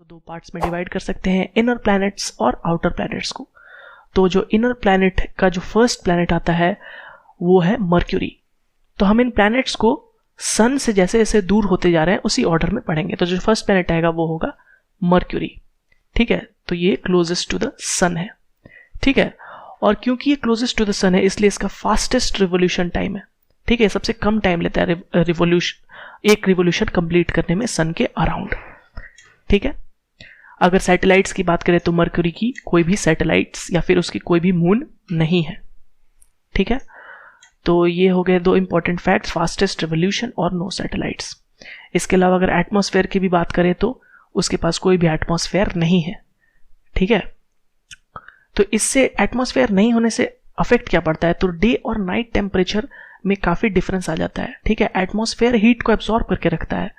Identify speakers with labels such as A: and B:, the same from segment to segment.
A: दो पार्ट्स में डिवाइड कर सकते हैं, इनर प्लैनेट्स और आउटर प्लैनेट्स को। तो जो इनर प्लैनेट का जो फर्स्ट प्लैनेट आता है वो है मर्क्यूरी। तो हम इन प्लैनेट्स को सन से जैसे जैसे दूर होते जा रहे हैं उसी ऑर्डर में पढ़ेंगे। तो जो फर्स्ट प्लैनेट आएगा वो होगा मर्क्यूरी, ठीक है। तो ये क्लोजेस्ट टू द सन है, ठीक है। और क्योंकि ये क्लोजेस्ट टू द सन है इसलिए इसका फास्टेस्ट रिवोल्यूशन टाइम है, ठीक है। सबसे कम टाइम लेता है एक रिवोल्यूशन कंप्लीट करने में सन के अराउंड, ठीक है। अगर सैटेलाइट्स की बात करें तो मर्क्यूरी की कोई भी सैटेलाइट्स या फिर उसकी कोई भी मून नहीं है, ठीक है। तो ये हो गए दो इंपॉर्टेंट फैक्ट्स, फास्टेस्ट रिवोल्यूशन और नो सैटेलाइट्स। इसके अलावा अगर एटमॉस्फेयर की भी बात करें तो उसके पास कोई भी एटमॉस्फेयर नहीं है, ठीक है। तो इससे एटमॉस्फेयर नहीं होने से अफेक्ट क्या पड़ता है, तो डे और नाइट टेम्परेचर में काफी डिफरेंस आ जाता है, ठीक है। एटमॉस्फेयर हीट को एब्जॉर्ब करके रखता है,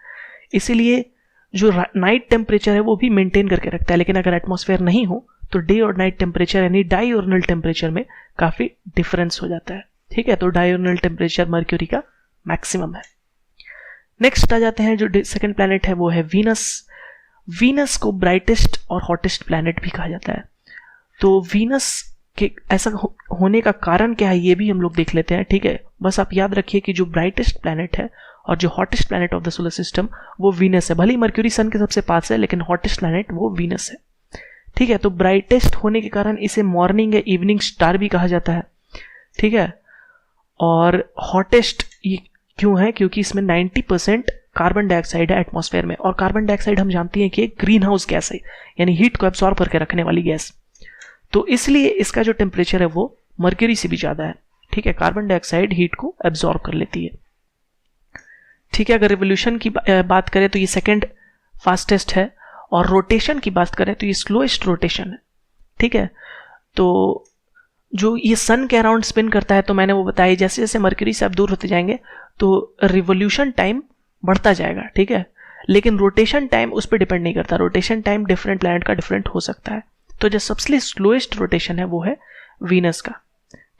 A: इसीलिए जो नाइट टेम्परेचर है वो भी मेंटेन करके रखता है। लेकिन अगर एटमॉस्फेयर नहीं हो तो डे और नाइट टेम्परेचर यानी डायurnal टेम्परेचर में काफी डिफरेंस हो जाता है, ठीक है। तो डायurnal टेम्परेचर मर्क्यूरी का मैक्सिमम है। नेक्स्ट आ जाते हैं, जो सेकंड प्लैनेट है वो है वीनस। वीनस को ब्राइटेस्ट और हॉटेस्ट प्लैनेट भी कहा जाता है। तो वीनस के ऐसा होने का कारण क्या है ये भी हम लोग देख लेते हैं, ठीक है। बस आप याद रखिए कि जो ब्राइटेस्ट प्लैनेट है और जो hottest planet of the solar system वो वीनस है। भले ही मर्क्यूरी सन के सबसे पास है लेकिन हॉटेस्ट प्लैनेट वो वीनस है, ठीक है। तो ब्राइटेस्ट होने के कारण इसे मॉर्निंग या इवनिंग स्टार भी कहा जाता है, ठीक है। और हॉटेस्ट क्यों है, क्योंकि इसमें 90% कार्बन डाइऑक्साइड है एटमॉस्फेयर में, और कार्बन डाइऑक्साइड हम जानते हैं कि एक ग्रीन हाउस गैस है, यानी हीट को एब्सॉर्ब करके रखने वाली गैस। तो इसलिए इसका जो टेम्परेचर है वो मर्क्यूरी से भी ज्यादा है, ठीक है। कार्बन डाइऑक्साइड हीट को एब्सॉर्ब कर लेती है, ठीक है। अगर रिवोल्यूशन की बात करें तो ये सेकंड फास्टेस्ट है, और रोटेशन की बात करें तो ये स्लोएस्ट रोटेशन है, ठीक है। तो जो ये सन के अराउंड स्पिन करता है, तो मैंने वो बताया जैसे जैसे मर्क्यूरी से आप दूर होते जाएंगे तो रिवोल्यूशन टाइम बढ़ता जाएगा, ठीक है। लेकिन रोटेशन टाइम उस पर डिपेंड नहीं करता, रोटेशन टाइम डिफरेंट प्लैनेट का डिफरेंट हो सकता है। तो जो सबसे स्लोएस्ट रोटेशन है वो है वीनस का,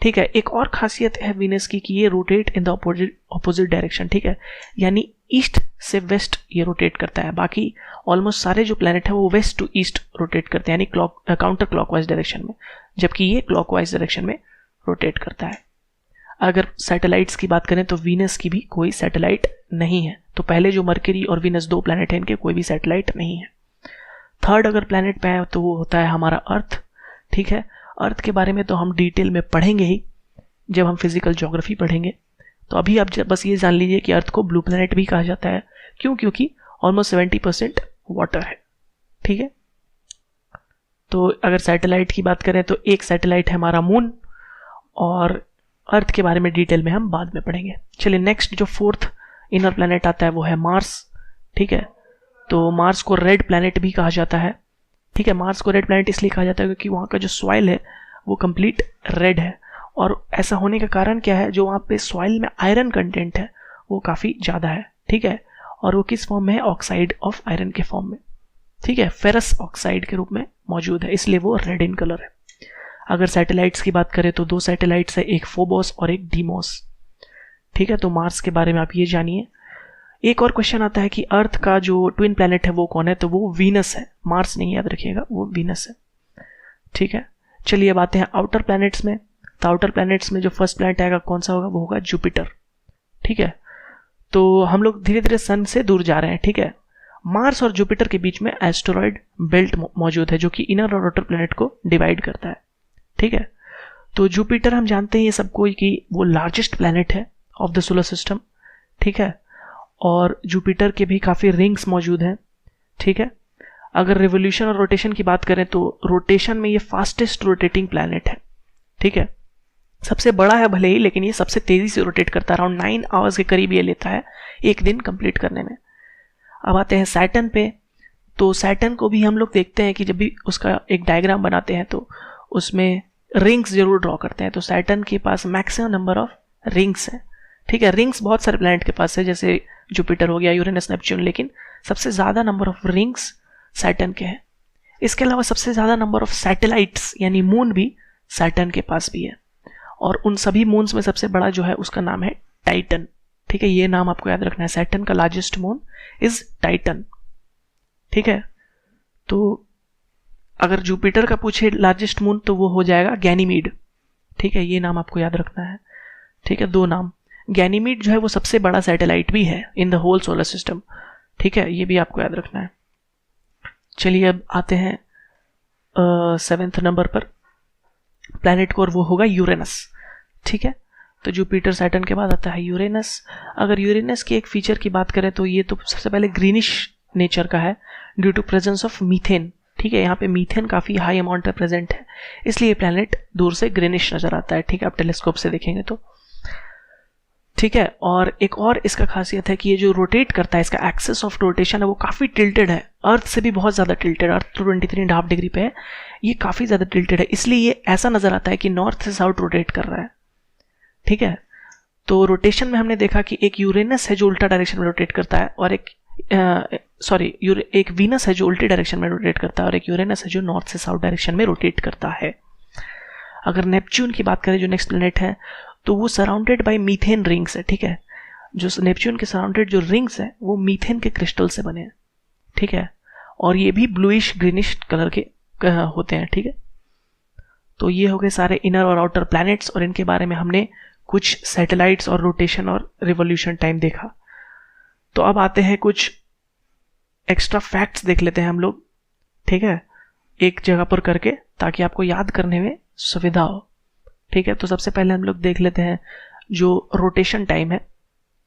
A: ठीक है। एक और खासियत है वीनस की कि ये rotate in the opposite direction, ठीक है। यानी ईस्ट से वेस्ट ये रोटेट करता है। बाकी ऑलमोस्ट सारे जो प्लैनेट है वो वेस्ट टू ईस्ट रोटेट करते हैं, यानी काउंटर क्लॉकवाइज डायरेक्शन में, जबकि ये क्लॉकवाइज डायरेक्शन में रोटेट करता है। अगर सैटेलाइट्स की बात करें तो वीनस की भी कोई सैटेलाइट नहीं है। तो पहले जो मर्क्यूरी और वीनस दो प्लैनेट हैं, इनके कोई भी सैटेलाइट नहीं है। थर्ड अगर प्लैनेट पे है तो वो होता है हमारा अर्थ, ठीक है। अर्थ के बारे में तो हम डिटेल में पढ़ेंगे ही जब हम फिजिकल ज्योग्राफी पढ़ेंगे। तो अभी आप बस ये जान लीजिए कि अर्थ को ब्लू प्लैनेट भी कहा जाता है, क्यों, क्योंकि ऑलमोस्ट 70% वाटर है, ठीक है। तो अगर सैटेलाइट की बात करें तो एक सैटेलाइट है हमारा मून, और अर्थ के बारे में डिटेल में हम बाद में पढ़ेंगे। चलिए नेक्स्ट जो फोर्थ इनर प्लैनेट आता है वो है मार्स, ठीक है। तो मार्स को रेड प्लैनेट भी कहा जाता है, ठीक है। मार्स को रेड प्लैनेट इसलिए कहा जाता है क्योंकि वहाँ का जो सॉइल है वो कंप्लीट रेड है, और ऐसा होने का कारण क्या है, जो वहाँ पे सॉइल में आयरन कंटेंट है वो काफ़ी ज़्यादा है, ठीक है। और वो किस फॉर्म में है, ऑक्साइड ऑफ आयरन के फॉर्म में, ठीक है, फेरस ऑक्साइड के रूप में मौजूद है, इसलिए वो रेड इन कलर है। अगर सैटेलाइट्स की बात करें तो दो सैटेलाइट्स है, एक फोबोस और एक डीमोस, ठीक है। तो मार्स के बारे में आप ये जानिए। एक और क्वेश्चन आता है कि अर्थ का जो ट्विन प्लैनेट है वो कौन है, तो वो वीनस है, मार्स नहीं, याद रखिएगा, वो वीनस है, ठीक है। चलिए अब आते हैं आउटर प्लैनेट्स में। तो आउटर प्लैनेट्स में जो फर्स्ट प्लैनेट आएगा कौन सा होगा, वो होगा जुपिटर, ठीक है। तो हम लोग धीरे धीरे सन से दूर जा रहे हैं, ठीक है। मार्स और जुपिटर के बीच में एस्टेरॉयड बेल्ट मौजूद है जो कि इनर और आउटर प्लैनेट को डिवाइड करता है, ठीक है। तो जुपिटर हम जानते हैं ये सबको कि वो लार्जेस्ट प्लैनेट है ऑफ द सोलर सिस्टम, ठीक है। और जुपिटर के भी काफ़ी रिंग्स मौजूद हैं, ठीक है। अगर रिवोल्यूशन और रोटेशन की बात करें तो रोटेशन में ये फास्टेस्ट रोटेटिंग प्लैनेट है, ठीक है। सबसे बड़ा है भले ही, लेकिन ये सबसे तेज़ी से रोटेट करता है, अराउंड 9 आवर्स के करीब ये लेता है एक दिन कंप्लीट करने में। अब आते हैं सैटर्न पे। तो सैटर्न को भी हम लोग देखते हैं कि जब भी उसका एक डायग्राम बनाते हैं तो उसमें रिंग्स जरूर ड्रॉ करते हैं। तो सैटर्न के पास मैक्सिमम नंबर ऑफ रिंग्स है, ठीक है। रिंग्स बहुत सारे प्लैनेट के पास है, जैसे जुपिटर हो गया, यूरेनस, नेपच्यून, लेकिन सबसे ज़्यादा नंबर ऑफ रिंग्स सैटर्न के हैं। इसके अलावा सबसे ज़्यादा नंबर ऑफ सैटेलाइट्स यानी मून भी सैटर्न के पास भी है, और उन सभी मून्स में सबसे बड़ा जो है उसका नाम है टाइटन, ठीक है। ये नाम आपको याद रखना है, सैटर्न का लार्जेस्ट मून इज टाइटन, ठीक है। तो अगर जुपिटर का पूछे लार्जेस्ट मून तो वो हो जाएगा गैनीमीड, ठीक है, ये नाम आपको याद रखना है, ठीक है, 2 नाम। गैनीमीड जो है वो सबसे बड़ा सैटेलाइट भी है in the whole solar system, ठीक है, ये भी आपको याद रखना है। चलिए अब आते हैं 7th नंबर पर प्लैनेट को, और वो होगा यूरेनस, ठीक है। तो जुपिटर सैटर्न के बाद आता है यूरेनस। अगर यूरेनस की एक फीचर की बात करें तो ये तो सबसे पहले ग्रीनिश नेचर का है due to presence of methane, ठीक है, यहाँ पे मीथेन काफ़ी हाई अमाउंट में प्रेजेंट है, इसलिए प्लैनेट दूर से ग्रीनिश नज़र आता है, ठीक है, आप टेलीस्कोप से देखेंगे तो, ठीक है। और एक और इसका खासियत है कि ये जो रोटेट करता है, इसका एक्सेस ऑफ रोटेशन है वो काफ़ी टिल्टेड है, अर्थ से भी बहुत ज़्यादा टिल्टेड, अर्थ तो 23.5 डिग्री पे है, ये काफ़ी ज़्यादा टिल्टेड है, इसलिए ये ऐसा नज़र आता है कि नॉर्थ से साउथ रोटेट कर रहा है, ठीक है। तो रोटेशन में हमने देखा कि एक यूरेनस है जो उल्टा डायरेक्शन में रोटेट करता है, और एक वीनस है जो उल्टी डायरेक्शन में रोटेट करता है, और एक यूरेनस है जो नॉर्थ से साउथ डायरेक्शन में रोटेट करता है। अगर नेपच्यून की बात करें जो नेक्स्ट प्लैनेट है, तो वो सराउंडेड बाय मीथेन रिंग्स है, ठीक है, जो नेपच्यून के सराउंडेड जो रिंग्स है वो मीथेन के क्रिस्टल से बने हैं, ठीक है, और ये भी ब्लूइश ग्रीनिश कलर के होते हैं, ठीक है। तो ये हो गए सारे इनर और आउटर प्लैनेट्स, और इनके बारे में हमने कुछ सैटेलाइट्स और रोटेशन और रिवोल्यूशन टाइम देखा। तो अब आते हैं कुछ एक्स्ट्रा फैक्ट्स देख लेते हैं हम लोग, ठीक है, एक जगह पर करके, ताकि आपको याद करने में सुविधा हो, ठीक है। तो सबसे पहले हम लोग देख लेते हैं जो रोटेशन टाइम है,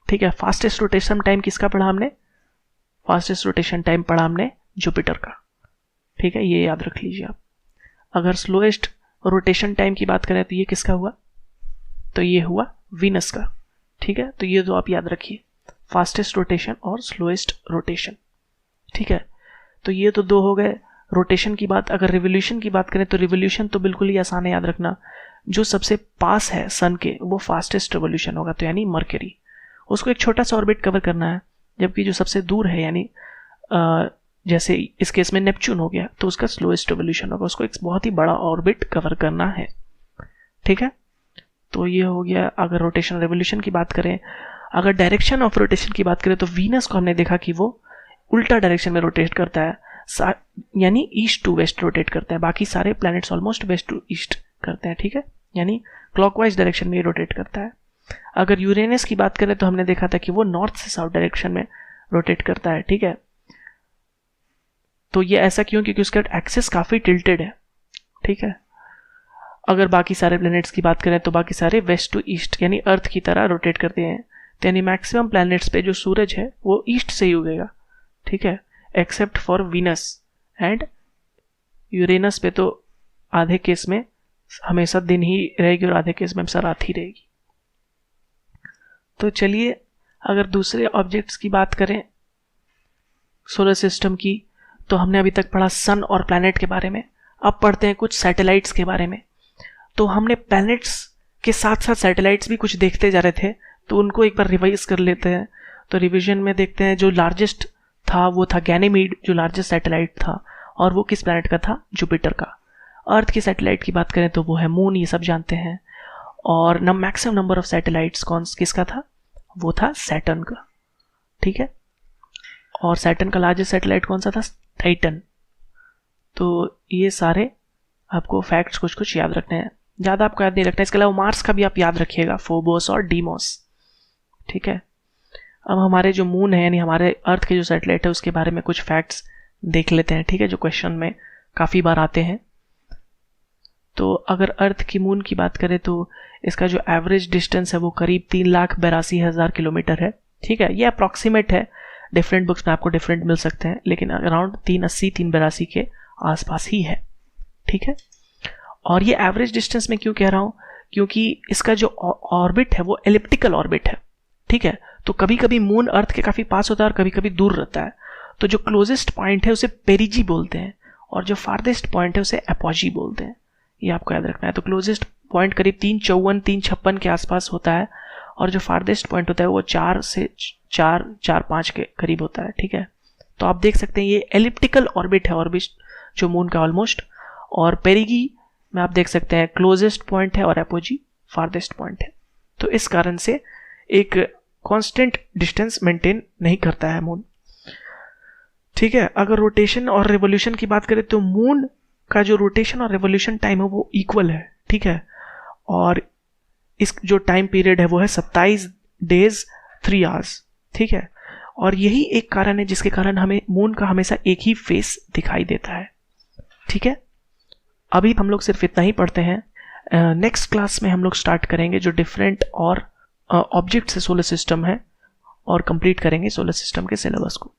A: ठीक है। फास्टेस्ट रोटेशन टाइम किसका पढ़ा हमने? फास्टेस्ट रोटेशन टाइम पढ़ा हमने जुपिटर का, ठीक है, ये याद रख लीजिए आप। अगर स्लोएस्ट रोटेशन टाइम की बात करें तो ये किसका हुआ? तो ये हुआ वीनस का, ठीक है। तो ये दो आप याद रखिए, फास्टेस्ट रोटेशन और स्लोएस्ट रोटेशन, ठीक है। तो ये तो 2 हो गए रोटेशन की बात। अगर रिवोल्यूशन की बात करें तो रिवोल्यूशन तो बिल्कुल ही आसान है याद रखना, जो सबसे पास है सन के वो फास्टेस्ट रिवोल्यूशन होगा, तो यानी मरकरी, उसको एक छोटा सा ऑर्बिट कवर करना है, जबकि जो सबसे दूर है यानी जैसे इस केस में नेपच्यून हो गया तो उसका स्लोएस्ट रिवोल्यूशन होगा, उसको एक बहुत ही बड़ा ऑर्बिट कवर करना है, ठीक है। तो ये हो गया अगर रोटेशन रिवोल्यूशन की बात करें। अगर डायरेक्शन ऑफ रोटेशन की बात करें तो वीनस को हमने देखा कि वो उल्टा डायरेक्शन में रोटेट करता है, यानी ईस्ट टू वेस्ट रोटेट करता है, बाकी सारे planets almost west to east करते हैं, ठीक है, यानी क्लॉकवाइज डायरेक्शन में रोटेट करता है। अगर यूरेनस की बात करें तो हमने देखा था कि वो नॉर्थ से साउथ डायरेक्शन में रोटेट करता है, ठीक है। तो ये ऐसा क्यों? क्योंकि उसका एक्सिस काफ़ी टिल्टेड है, ठीक है। अगर बाकी सारे प्लैनेट्स की बात करें तो बाकी सारे वेस्ट टू ईस्ट यानी अर्थ की तरह रोटेट करते हैं, तो यानी मैक्सिमम प्लैनेट्स पे जो सूरज है वो ईस्ट से ही उगेगा, ठीक है, except for Venus and Uranus पे तो आधे केस में हमेशा दिन ही रहेगी और आधे केस में हमेशा रात ही रहेगी। तो चलिए अगर दूसरे ऑब्जेक्ट्स की बात करें सोलर सिस्टम की, तो हमने अभी तक पढ़ा सन और प्लैनेट के बारे में, अब पढ़ते हैं कुछ सैटेलाइट्स के बारे में। तो हमने प्लैनेट्स के साथ साथ सैटेलाइट्स भी कुछ देखते जा रहे थे, तो उनको एक बार रिवाइज कर लेते हैं। तो रिवीजन में देखते हैं, जो लार्जेस्ट था वो था गैनीमीड, जो लार्जेस्ट सैटेलाइट था, और वो किस प्लैनेट का था? जुपिटर का। अर्थ की सैटेलाइट की बात करें तो वो है मून, ये सब जानते हैं। और मैक्सिमम नंबर ऑफ सैटेलाइट्स किसका था? वो था सैटर्न का, ठीक है। और सैटर्न का लार्जेस्ट सैटेलाइट कौन सा था? टाइटन। तो ये सारे आपको फैक्ट्स कुछ कुछ याद रखने हैं, ज़्यादा आपको याद नहीं रखना है। इसके अलावा मार्स का भी आप याद रखिएगा, फोबोस और डीमोस, ठीक है। अब हमारे जो मून है यानी हमारे अर्थ के जो सैटेलाइट है उसके बारे में कुछ फैक्ट्स देख लेते हैं, ठीक है, जो क्वेश्चन में काफ़ी बार आते हैं। तो अगर अर्थ की मून की बात करें तो इसका जो एवरेज डिस्टेंस है वो करीब 3,82,000 किलोमीटर है, ठीक है। ये अप्रॉक्सीमेट है, डिफरेंट बुक्स में आपको डिफरेंट मिल सकते हैं, लेकिन अराउंड 380-382 के आसपास ही है, ठीक है। और ये एवरेज डिस्टेंस में क्यों कह रहा हूँ? क्योंकि इसका जो ऑर्बिट है वो एलिप्टिकल ऑर्बिट है, ठीक है। तो कभी कभी मून अर्थ के काफ़ी पास होता है और कभी कभी दूर रहता है। तो जो क्लोजेस्ट पॉइंट है उसे पेरिजी बोलते हैं और जो फार्देस्ट पॉइंट है उसे एपोजी बोलते हैं, ये आपको याद रखना है। तो क्लोजेस्ट पॉइंट करीब 354-356 के आसपास होता है और जो फार्देस्ट पॉइंट होता है वो 4 से 4-5 के करीब होता है, ठीक है। तो आप देख सकते हैं ये एलिप्टिकल ऑर्बिट है ऑर्बिट जो मून का ऑलमोस्ट, और पेरिगी में आप देख सकते हैं क्लोजेस्ट पॉइंट है और एपोजी फार्देस्ट पॉइंट है। तो इस कारण से एक कांस्टेंट डिस्टेंस मेंटेन नहीं करता है मून। ठीक है, अगर रोटेशन और रेवोल्यूशन की बात करें तो मून का जो रोटेशन और रेवोल्यूशन टाइम है वो इक्वल है, ठीक है, और इस जो टाइम पीरियड है वो है 27 डेज 3 आवर्स, ठीक है। और यही एक कारण है जिसके कारण हमें मून का हमेशा एक ही फेस दिखाई देता है, ठीक है। अभी हम लोग सिर्फ इतना ही पढ़ते हैं। नेक्स्ट क्लास में हम लोग स्टार्ट करेंगे जो डिफरेंट और ऑब्जेक्ट से सोलर सिस्टम है और कंप्लीट करेंगे सोलर सिस्टम के सिलेबस को।